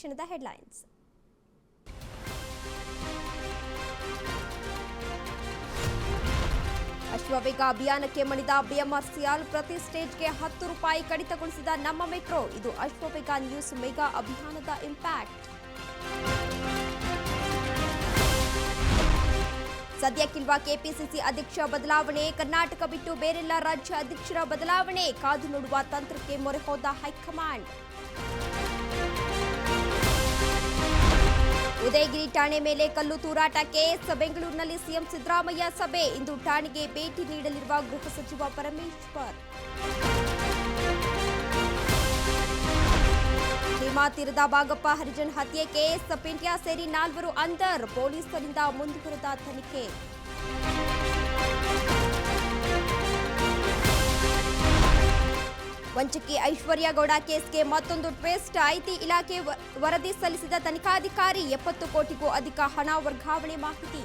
ಕ್ಷಣದ ಹೆಡ್ಲೈನ್ಸ್. ಅಶ್ವವೇಗ ಅಭಿಯಾನಕ್ಕೆ ಮಣಿದ ಬಿಎಂಆರ್ಸಿಎಲ್, ಪ್ರತಿ ಸ್ಟೇಜ್ಗೆ 10 ರೂಪಾಯಿ ಕಡಿತಗೊಳಿಸಿದ ನಮ್ಮ ಮೆಟ್ರೋ. ಇದು ಅಶ್ವವೇಗ ನ್ಯೂಸ್ ಮೆಗಾ ಅಭಿಯಾನದ ಇಂಪ್ಯಾಕ್ಟ್. ಸದ್ಯಕ್ಕಿಲ್ವಾ ಕೆಪಿಸಿಸಿ ಅಧ್ಯಕ್ಷ ಬದಲಾವಣೆ, ಕರ್ನಾಟಕ ಬಿಟ್ಟು ಬೇರೆಲ್ಲ ರಾಜ್ಯ ಅಧ್ಯಕ್ಷರ ಬದಲಾವಣೆ, ಕಾದು ನೋಡುವ ತಂತ್ರಕ್ಕೆ ಮೊರೆ ಹೋದ ಹೈಕಮಾಂಡ್. ಉದಯಗಿರಿ ಠಾಣೆ ಮೇಲೆ ಕಲ್ಲು ತೂರಾಟ ಕೇಸ್, ಬೆಂಗಳೂರಿನಲ್ಲಿ ಸಿಎಂ ಸಿದ್ದರಾಮಯ್ಯ ಸಭೆ, ಇಂದು ಠಾಣೆಗೆ ಭೇಟಿ ನೀಡಲಿರುವ ಗೃಹ ಸಚಿವ ಪರಮೇಶ್ವರ್. ಭೀಮಾ ತೀರದ ಬಾಗಪ್ಪ ಹರಿಜನ್ ಹತ್ಯೆ ಕೇಸ್, ಪಿಂಟ್ಯ ಸೇರಿ 4 ಅಂದರ್, ಪೊಲೀಸರಿಂದ ಮುಂದುವರೆದ ತನಿಖೆ. ವಂಚಕಿ ಐಶ್ವರ್ಯ ಗೌಡ ಕೇಸ್ಗೆ ಮತ್ತೊಂದು ಟ್ವಿಸ್ಟ್, ಐಟಿ ಇಲಾಖೆ ವರದಿ ಸಲ್ಲಿಸಿದ ತನಿಖಾಧಿಕಾರಿ, 70 ಕೋಟಿಗೂ ಅಧಿಕ ಹಣ ವರ್ಗಾವಣೆ ಮಾಹಿತಿ.